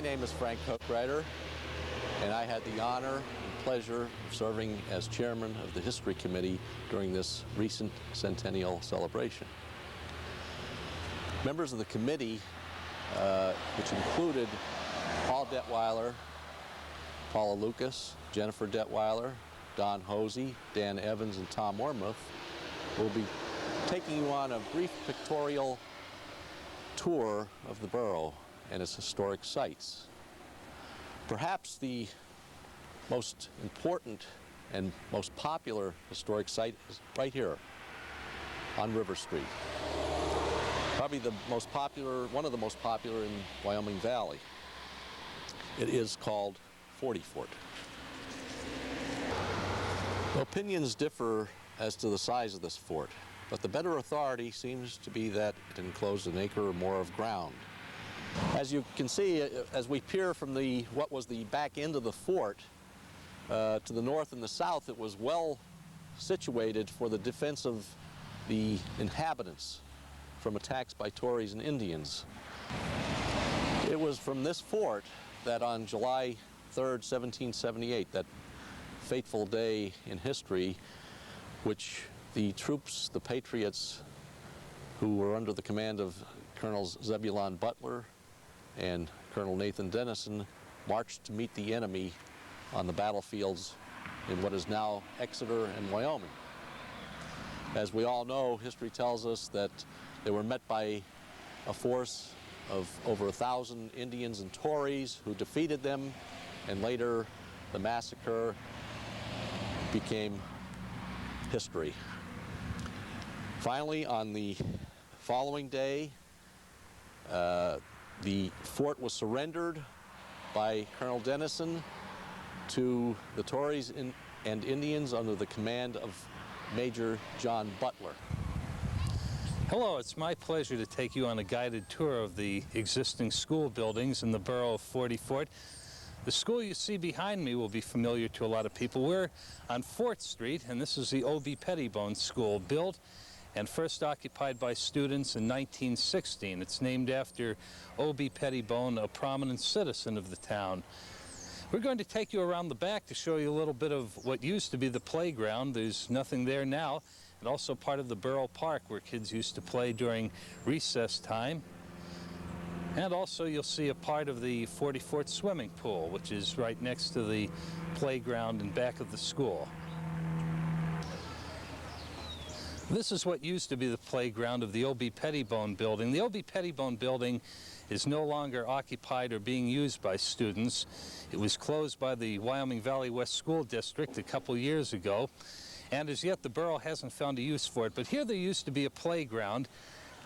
My name is Frank Cookrider, and I had the honor and pleasure of serving as chairman of the History Committee during this recent Centennial celebration. Members of the committee, which included Paul Detweiler, Paula Lucas, Jennifer Detweiler, Don Hosey, Dan Evans, and Tom Wormuth, will be taking you on a brief pictorial tour of the borough and its historic sites. Perhaps the most important and most popular historic site is right here on River Street. Probably the most popular, one of the most popular in Wyoming Valley. It is called 40 Fort. Opinions differ as to the size of this fort, but the better authority seems to be that it enclosed an acre or more of ground. As you can see, as we peer from what was the back end of the fort to the north and the south, it was well situated for the defense of the inhabitants from attacks by Tories and Indians. It was from this fort that on July 3rd, 1778, that fateful day in history, which the troops, the Patriots, who were under the command of Colonels Zebulon Butler and Colonel Nathan Dennison, marched to meet the enemy on the battlefields in what is now Exeter and Wyoming. As we all know, history tells us that they were met by a force of over 1,000 Indians and Tories who defeated them, and later the massacre became history. Finally, on the following day, the fort was surrendered by Colonel Dennison to the Tories and Indians under the command of Major John Butler. Hello, it's my pleasure to take you on a guided tour of the existing school buildings in the borough of 40 Fort. The school you see behind me will be familiar to a lot of people. We're on 4th Street, and this is the O.B. Pettibone School, built and first occupied by students in 1916. It's named after O.B. Pettibone, a prominent citizen of the town. We're going to take you around the back to show you a little bit of what used to be the playground. There's nothing there now, and also part of the Borough Park where kids used to play during recess time. And also you'll see a part of the 40 Fort swimming pool, which is right next to the playground and back of the school. This is what used to be the playground of the O.B. Pettibone building. The O.B. Pettibone building is no longer occupied or being used by students. It was closed by the Wyoming Valley West School District a couple years ago, and as yet the borough hasn't found a use for it. But here there used to be a playground.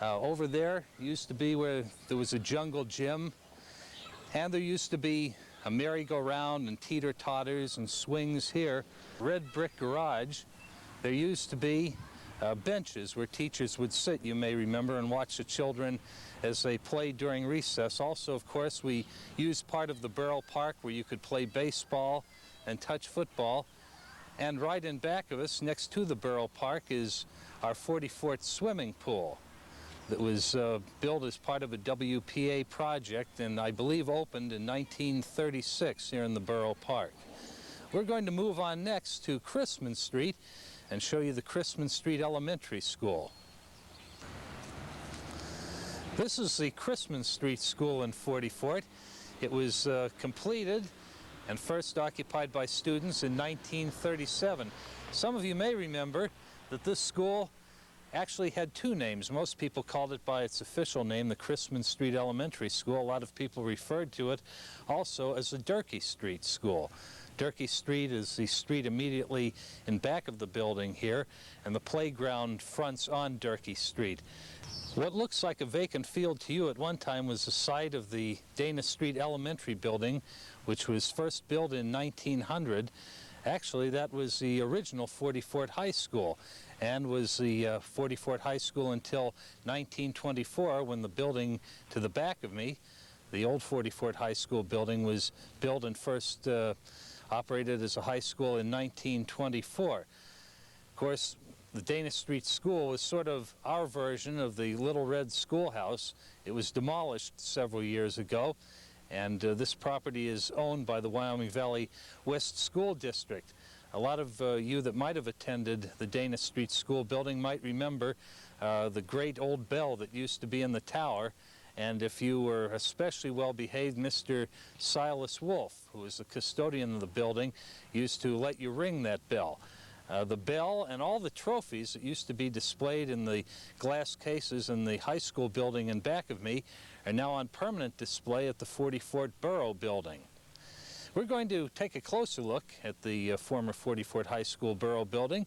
Over there used to be where there was a jungle gym, and there used to be a merry-go-round and teeter-totters and swings here. Red brick garage. There used to be benches where teachers would sit, you may remember, and watch the children as they played during recess. Also, of course, we used part of the Borough Park where you could play baseball and touch football. And right in back of us, next to the Borough Park, is our 40 Fort swimming pool that was built as part of a WPA project and I believe opened in 1936 here in the Borough Park. We're going to move on next to Chrisman Street and show you the Chrisman Street Elementary School. This is the Chrisman Street School in 40 Fort. It was completed and first occupied by students in 1937. Some of you may remember that this school actually had two names. Most people called it by its official name, the Chrisman Street Elementary School. A lot of people referred to it also as the Durkee Street School. Durkee Street is the street immediately in back of the building here, and the playground fronts on Durkee Street. What looks like a vacant field to you at one time was the site of the Dana Street Elementary building, which was first built in 1900. Actually, that was the original 40 Fort High School, and was the 40 Fort High School until 1924, when the building to the back of me, the old 40 Fort High School building, was built and first operated as a high school in 1924. Of course, the Dana Street School was sort of our version of the Little Red Schoolhouse. It was demolished several years ago, And this property is owned by the Wyoming Valley West School District. A lot of you that might have attended the Dana Street School building might remember the great old bell that used to be in the tower. And if you were especially well behaved, Mr. Silas Wolf, who was the custodian of the building, used to let you ring that bell. The bell and all the trophies that used to be displayed in the glass cases in the high school building in back of me are now on permanent display at the 44th Borough building. We're going to take a closer look at the former 44th High School Borough building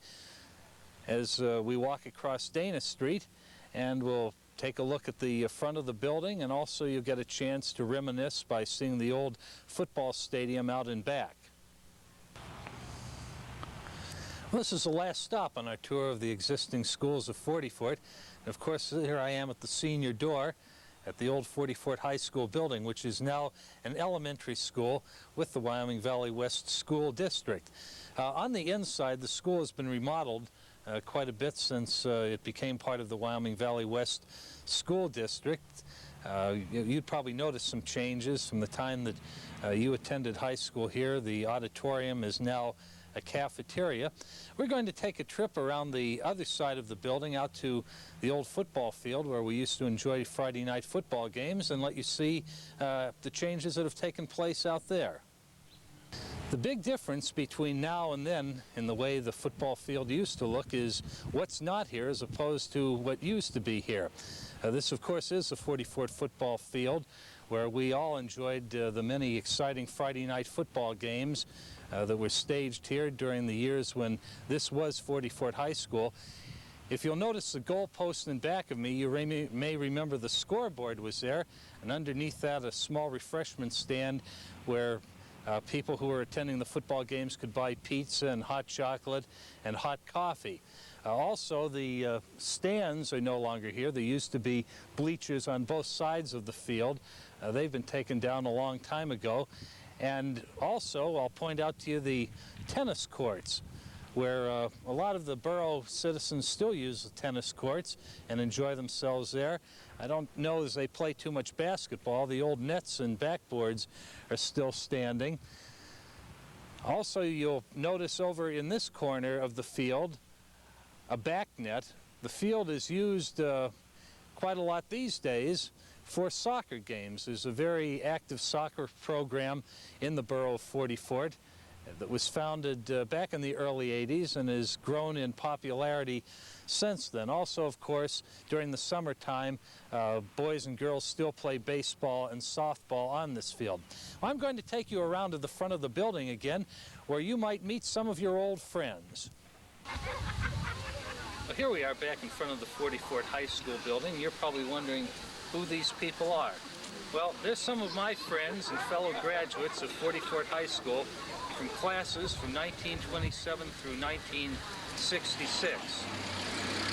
as we walk across Dana Street, and we'll take a look at the front of the building, and also you'll get a chance to reminisce by seeing the old football stadium out in back. Well, this is the last stop on our tour of the existing schools of 44th. And of course, here I am at the senior door at the old 44th High School building, which is now an elementary school with the Wyoming Valley West School District. On the inside, the school has been remodeled quite a bit since it became part of the Wyoming Valley West School District. You'd probably notice some changes from the time that you attended high school here. The auditorium is now a cafeteria. We're going to take a trip around the other side of the building out to the old football field where we used to enjoy Friday night football games, and let you see the changes that have taken place out there. The big difference between now and then in the way the football field used to look is what's not here as opposed to what used to be here. This, of course, is the 44th football field where we all enjoyed the many exciting Friday night football games that were staged here during the years when this was 44th High School. If you'll notice the goalpost in back of me, you may remember the scoreboard was there, and underneath that a small refreshment stand where people who were attending the football games could buy pizza and hot chocolate and hot coffee. Also, the stands are no longer here. There used to be bleachers on both sides of the field. They've been taken down a long time ago. And also, I'll point out to you the tennis courts, where a lot of the borough citizens still use the tennis courts and enjoy themselves there. I don't know as they play too much basketball. The old nets and backboards are still standing. Also, you'll notice over in this corner of the field a back net. The field is used quite a lot these days for soccer games. There's a very active soccer program in the borough of 44th that was founded back in the early 80s and has grown in popularity since then. Also, of course, during the summertime, boys and girls still play baseball and softball on this field. Well, I'm going to take you around to the front of the building again, where you might meet some of your old friends. Well, here we are back in front of the 44th High School building. You're probably wondering who these people are. Well, there's some of my friends and fellow graduates of 44th High School from classes from 1927 through 1966.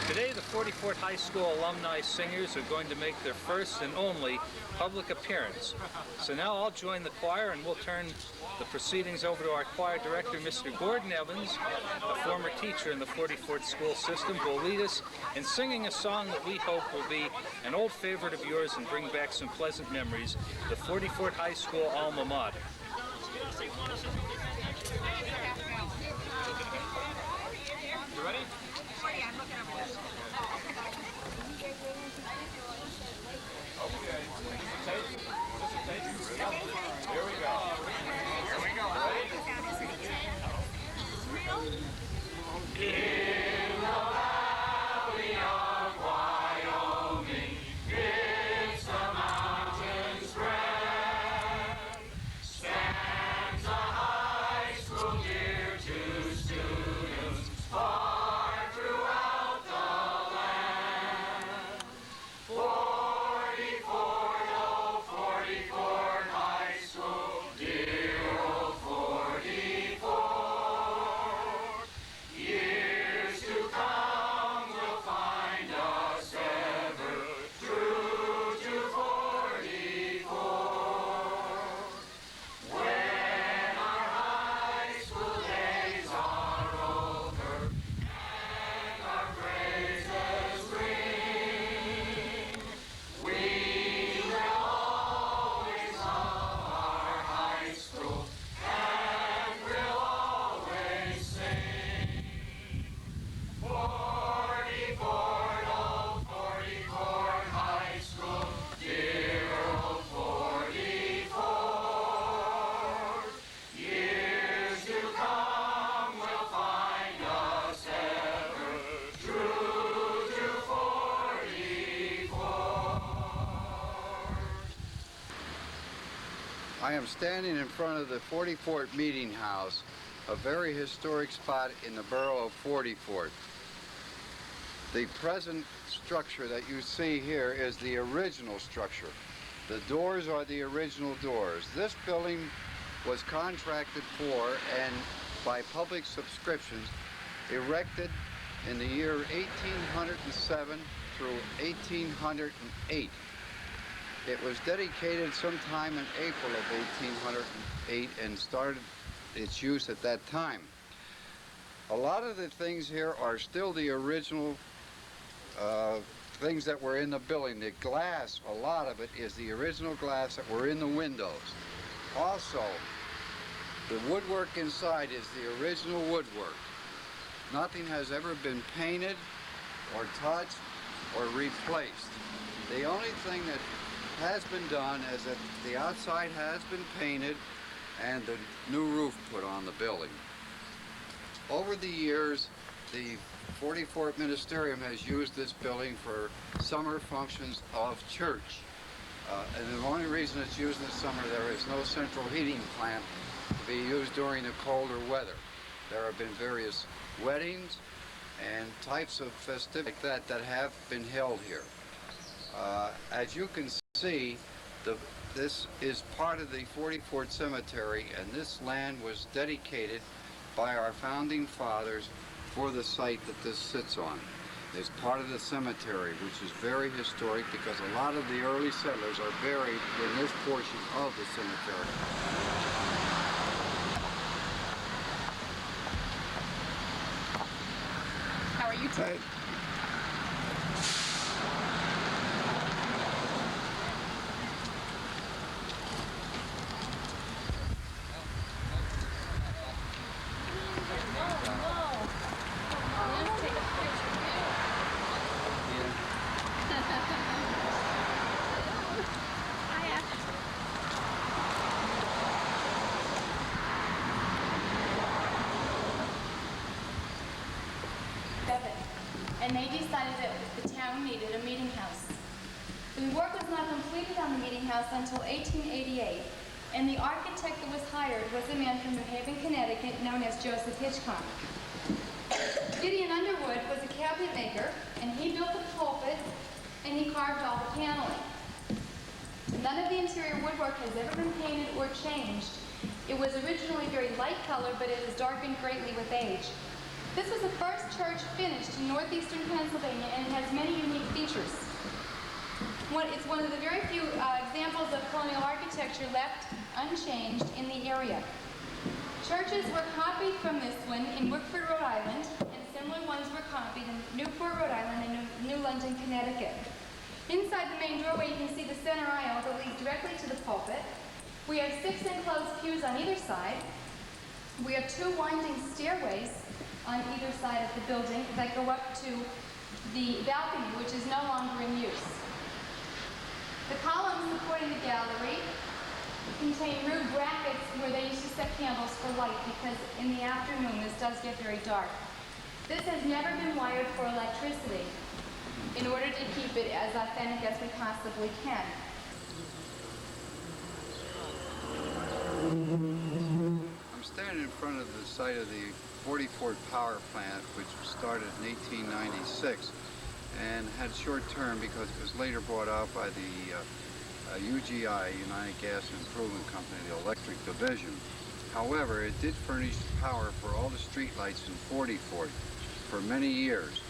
Today, the 44th High School alumni singers are going to make their first and only public appearance. So now I'll join the choir and we'll turn the proceedings over to our choir director, Mr. Gordon Evans, a former teacher in the 44th school system, who will lead us in singing a song that we hope will be an old favorite of yours and bring back some pleasant memories, the 44th High School alma mater. You ready? Here we go. In the valley of Wyoming, it's the mountain's friend, stands a high school dear. I am standing in front of the 44th Meeting House, a very historic spot in the borough of 44th. The present structure that you see here is the original structure. The doors are the original doors. This building was contracted for and by public subscriptions erected in the year 1807 through 1808. It was dedicated sometime in April of 1808 and started its use at that time. A lot of the things here are still the original things that were in the building. The glass, a lot of it is the original glass that were in the windows. Also, the woodwork inside is the original woodwork. Nothing has ever been painted or touched or replaced. The only thing that has been done is that the outside has been painted and the new roof put on the building. Over the years, the 44th Ministerium has used this building for summer functions of church. And the only reason it's used in the summer, there is no central heating plant to be used during the colder weather. There have been various weddings and types of festivities like that have been held here. As you can see, this is part of the 44th Cemetery, and this land was dedicated by our founding fathers for the site that this sits on. It's part of the cemetery, which is very historic because a lot of the early settlers are buried in this portion of the cemetery. How are you today? And they decided that the town needed a meeting house. The work was not completed on the meeting house until 1888, and the architect that was hired was a man from New Haven, Connecticut, known as Joseph Hitchcock. Gideon Underwood was a cabinet maker, and he built the pulpit, and he carved all the paneling. None of the interior woodwork has ever been painted or changed. It was originally very light colored, but it has darkened greatly with age. This was the first church finished in northeastern Pennsylvania, and it has many unique features. It's one of the very few examples of colonial architecture left unchanged in the area. Churches were copied from this one in Wickford, Rhode Island, and similar ones were copied in Newport, Rhode Island, and New London, Connecticut. Inside the main doorway, you can see the center aisle that leads directly to the pulpit. We have 6 enclosed pews on either side. We have 2 winding stairways on either side of the building that go up to the balcony, which is no longer in use. The columns supporting the gallery contain rude brackets where they used to set candles for light because in the afternoon this does get very dark. This has never been wired for electricity in order to keep it as authentic as we possibly can. I'm standing in front of the site of the 44th power plant, which started in 1896 and had short term because it was later bought out by the UGI, United Gas Improvement Company, the electric division. However, it did furnish power for all the streetlights in 44th for many years,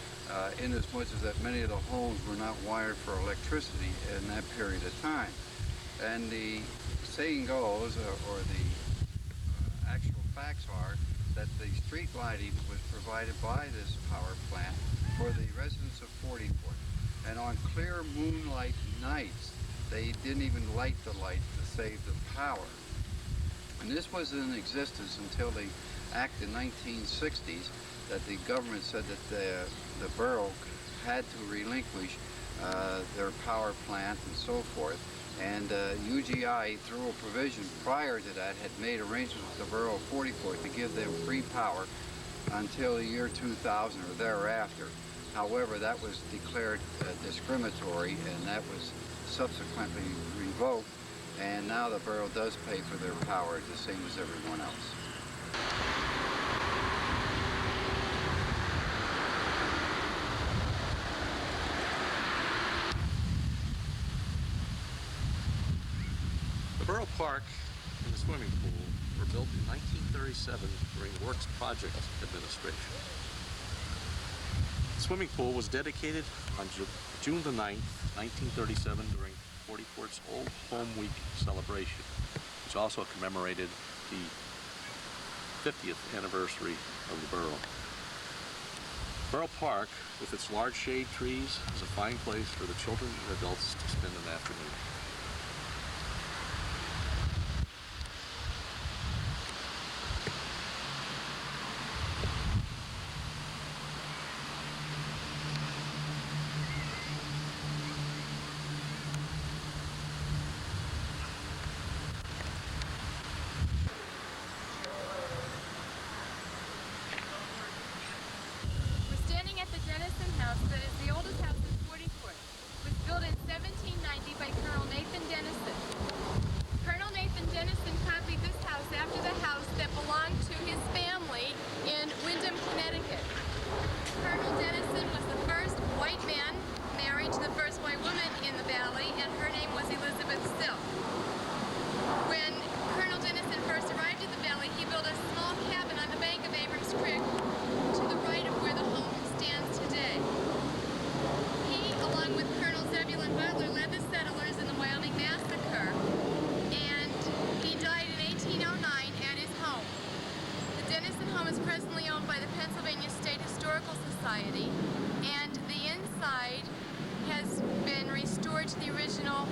inasmuch as that many of the homes were not wired for electricity in that period of time. And the saying goes, or the actual facts are, that the street lighting was provided by this power plant for the residents of 44th. And on clear moonlight nights, they didn't even light the lights to save the power. And this was in existence until the act in 1960s that the government said that the borough had to relinquish their power plant and so forth. And UGI, through a provision prior to that, had made arrangements with the borough of 44th to give them free power until the year 2000 or thereafter. However, that was declared discriminatory, and that was subsequently revoked. and now the borough does pay for their power the same as everyone else. The Borough Park and the swimming pool were built in 1937 during Works Project administration. The swimming pool was dedicated on June the 9th, 1937 during 44's Old Home Week celebration, which also commemorated the 50th anniversary of the borough. Borough Park, with its large shade trees, is a fine place for the children and adults to spend an afternoon. House that is the oldest house in 44th. Was built in 1790 by Colonel Nathan Dennison. Colonel Nathan Dennison copied this house after the house that belonged to his family in Windham, Connecticut. Colonel Dennison was the first white man married to the first white woman in the valley, and her name was Elizabeth Still. When Colonel Dennison first arrived at the valley, he built a small cabin on the bank of Abrams Creek to the right of where the home stands today. He, along with Colonel Zebulon Butler, led the settlers in the Wyoming Massacre, and he died in 1809 at his home. The Dennison home is presently owned by the Pennsylvania State Historical Society, and the inside has been restored to the original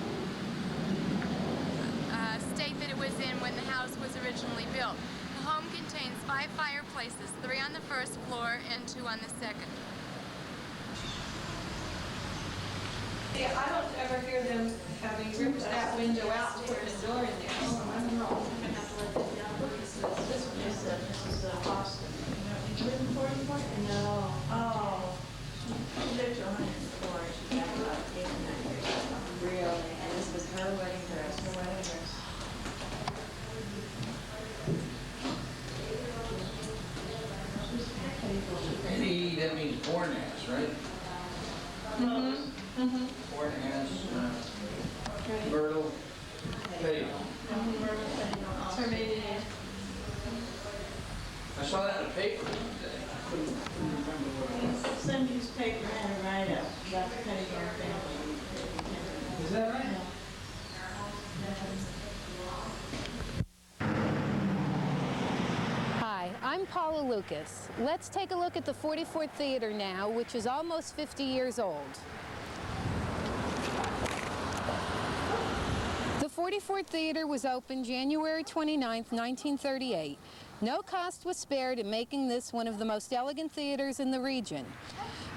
state that it was in when the house was originally built. The home contains 5 fireplaces, 3 on the first floor and 2 on the second. Yeah, I don't ever hear them having ripped that window out and put a door in there. Oh, I don't know. I'm going to have to let that down. This is Austin. You live in 44? No. Oh. She lived to 104. She died about 8 or 9 years ago. Really? And this was her wedding dress. Her wedding dress. Maybe that means born ass, right? Mm-hmm. Mm-hmm. Born ass, Myrtle, Petty. That's her maiden name. I saw that in the paper one day. I couldn't remember what it was. Some newspaper had a write-up about the Pettigrew family. Is that right? Hi, I'm Paula Lucas. Let's take a look at the 44th Theater now, which is almost 50 years old. The 44th Theater was opened January 29, 1938. No cost was spared in making this one of the most elegant theaters in the region.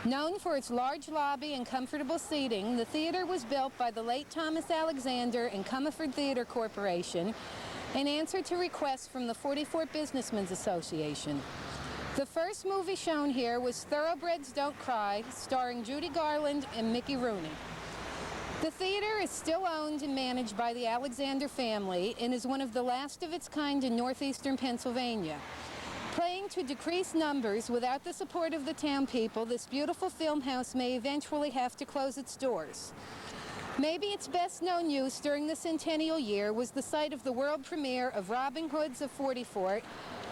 Known for its large lobby and comfortable seating, the theater was built by the late Thomas Alexander and Comerford Theater Corporation in answer to requests from the 44 Businessmen's Association. The first movie shown here was Thoroughbreds Don't Cry, starring Judy Garland and Mickey Rooney. The theater is still owned and managed by the Alexander family and is one of the last of its kind in northeastern Pennsylvania. Playing to decreased numbers without the support of the town people, this beautiful film house may eventually have to close its doors. Maybe its best known use during the Centennial year was the site of the world premiere of Robin Hood's of 44th,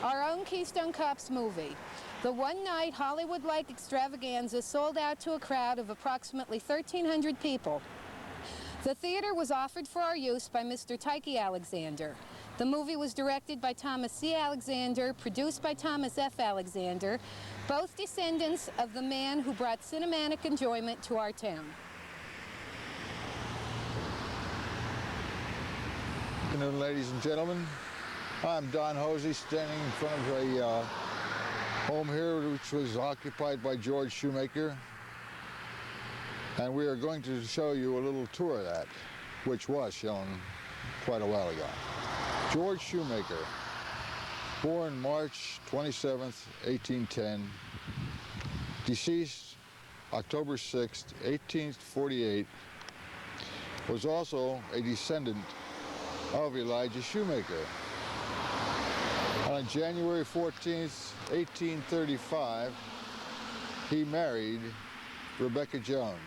our own Keystone Cops Movie. The one-night Hollywood-like extravaganza sold out to a crowd of approximately 1,300 people. The theater was offered for our use by Mr. Tyke Alexander. The movie was directed by Thomas C. Alexander, produced by Thomas F. Alexander, both descendants of the man who brought cinematic enjoyment to our town. Good afternoon, ladies and gentlemen. I'm Don Hosey, standing in front of a home here which was occupied by George Shoemaker. And we are going to show you a little tour of that, which was shown quite a while ago. George Shoemaker, born March 27th, 1810, deceased October 6th, 1848, was also a descendant of Elijah Shoemaker. On January 14th, 1835, he married Rebecca Jones.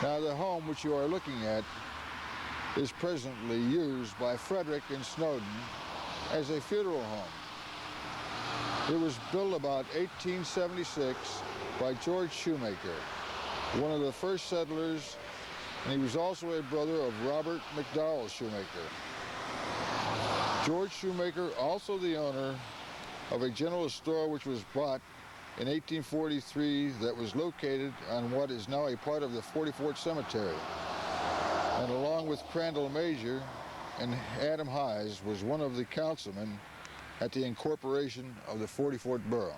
Now, the home which you are looking at is presently used by Frederick and Snowden as a funeral home. It was built about 1876 by George Shoemaker, one of the first settlers, and he was also a brother of Robert McDowell Shoemaker. George Shoemaker, also the owner of a general store which was bought in 1843 that was located on what is now a part of the 44th Cemetery. And along with Crandall Major and Adam Hayes was one of the councilmen at the incorporation of the 44th Borough.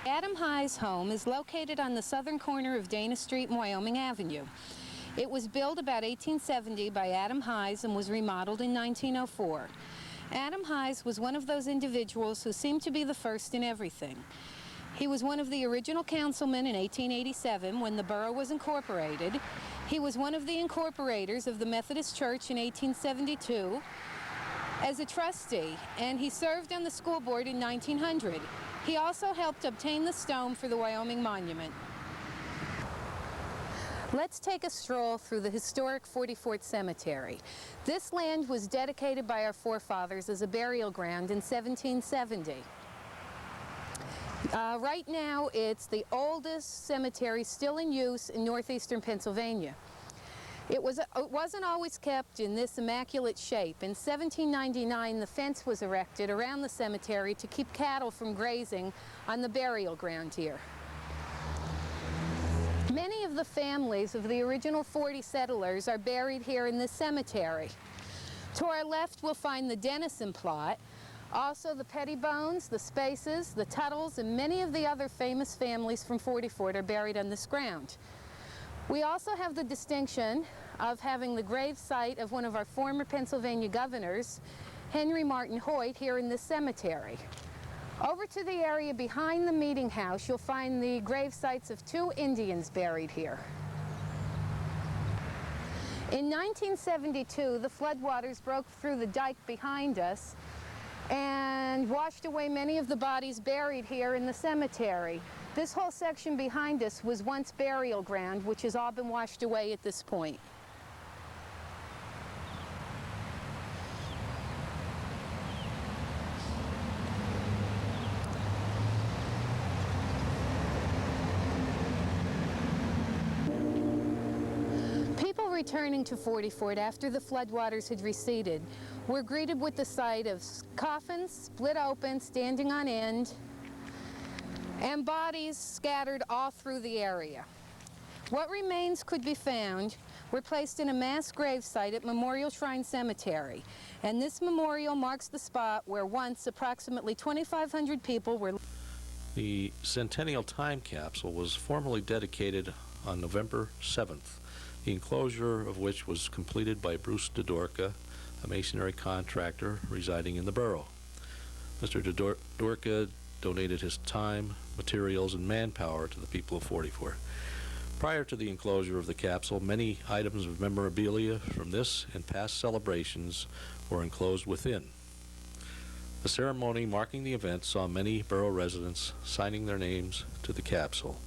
Adam Hayes' home is located on the southern corner of Dana Street and Wyoming Avenue. It was built about 1870 by Adam Hayes and was remodeled in 1904. Adam Hayes was one of those individuals who seemed to be the first in everything. He was one of the original councilmen in 1887 when the borough was incorporated. He was one of the incorporators of the Methodist Church in 1872 as a trustee, and he served on the school board in 1900. He also helped obtain the stone for the Wyoming Monument. Let's take a stroll through the historic 44th Cemetery. This land was dedicated by our forefathers as a burial ground in 1770. Right now, it's the oldest cemetery still in use in northeastern Pennsylvania. It wasn't always kept in this immaculate shape. In 1799, the fence was erected around the cemetery to keep cattle from grazing on the burial ground here. Many of the families of the original 40 settlers are buried here in this cemetery. To our left, we'll find the Dennison plot, also the Pettibones, the Spaces, the Tuttles, and many of the other famous families from 44 are buried on this ground. We also have the distinction of having the grave site of one of our former Pennsylvania governors, Henry Martin Hoyt, here in this cemetery. Over to the area behind the meeting house, you'll find the grave sites of 2 Indians buried here. In 1972, the floodwaters broke through the dike behind us and washed away many of the bodies buried here in the cemetery. This whole section behind us was once burial ground, which has all been washed away at this point. People returning to 44 after the floodwaters had receded were greeted with the sight of coffins split open, standing on end, and bodies scattered all through the area. What remains could be found were placed in a mass grave site at Memorial Shrine Cemetery, and this memorial marks the spot where once approximately 2,500 people were. The Centennial time capsule was formally dedicated on November 7th, the enclosure of which was completed by Bruce DeDorka, a masonry contractor residing in the borough. Mr. DeDorka donated his time, materials, and manpower to the people of 44. Prior to the enclosure of the capsule, many items of memorabilia from this and past celebrations were enclosed within. The ceremony marking the event saw many borough residents signing their names to the capsule,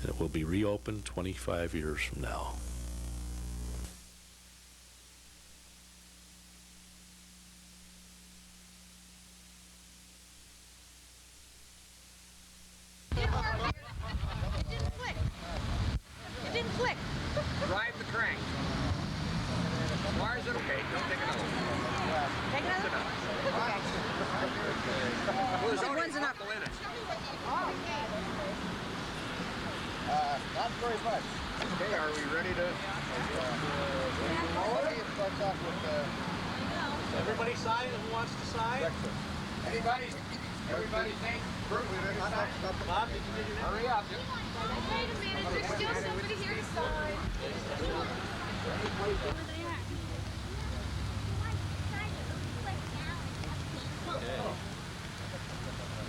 and it will be reopened 25 years from now. Drive the crank. Wires it okay. Don't take it out. Take it out? Okay. Well, there's only a couple in it. Not very much. Okay, are we ready to? Everybody sign who wants to sign? Everybody think? Bob, did you get your name? Hurry up. Wait a minute, there's still somebody here to sign.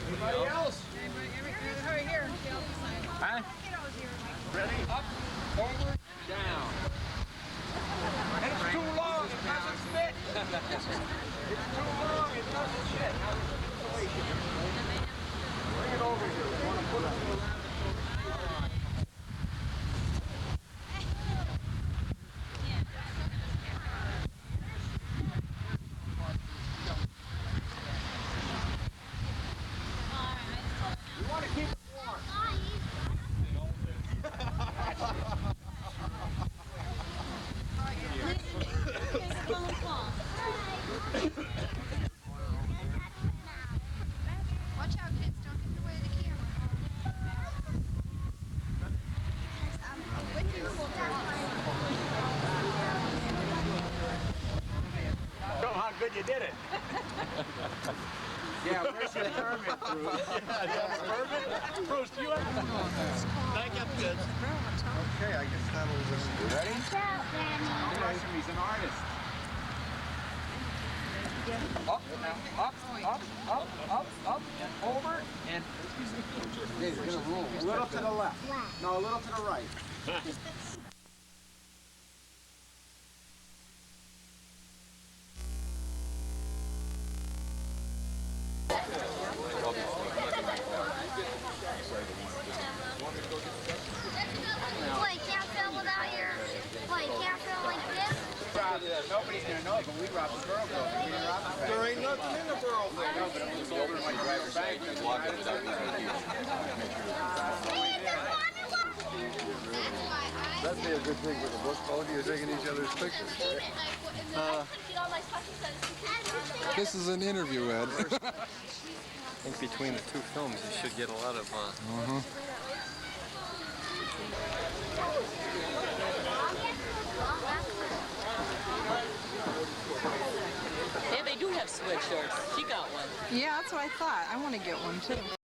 Anybody else? Hurry here. Huh? Ready? Up, forward, down. It's too long. good you did it. Yeah, where's your permit, Bruce? Permit? Bruce, do you have... Thank you, good. Okay, I guess that'll just... You ready? Watch him, he's an artist. Up, now, up, over, and... He's gonna roll. A little to the left. No, a little to the right. Nobody's gonna know it, but we robbed the Burl building. We didn't rob the bank. There ain't nothing in the Burl I know, but it was over my driver's bank. That'd be a good thing with the book. Both of you taking each other's pictures. This is an interview, Ed. I think between the two films, you should get a lot of... Yeah, they do have sweatshirts. She got one. Yeah, that's what I thought. I want to get one too.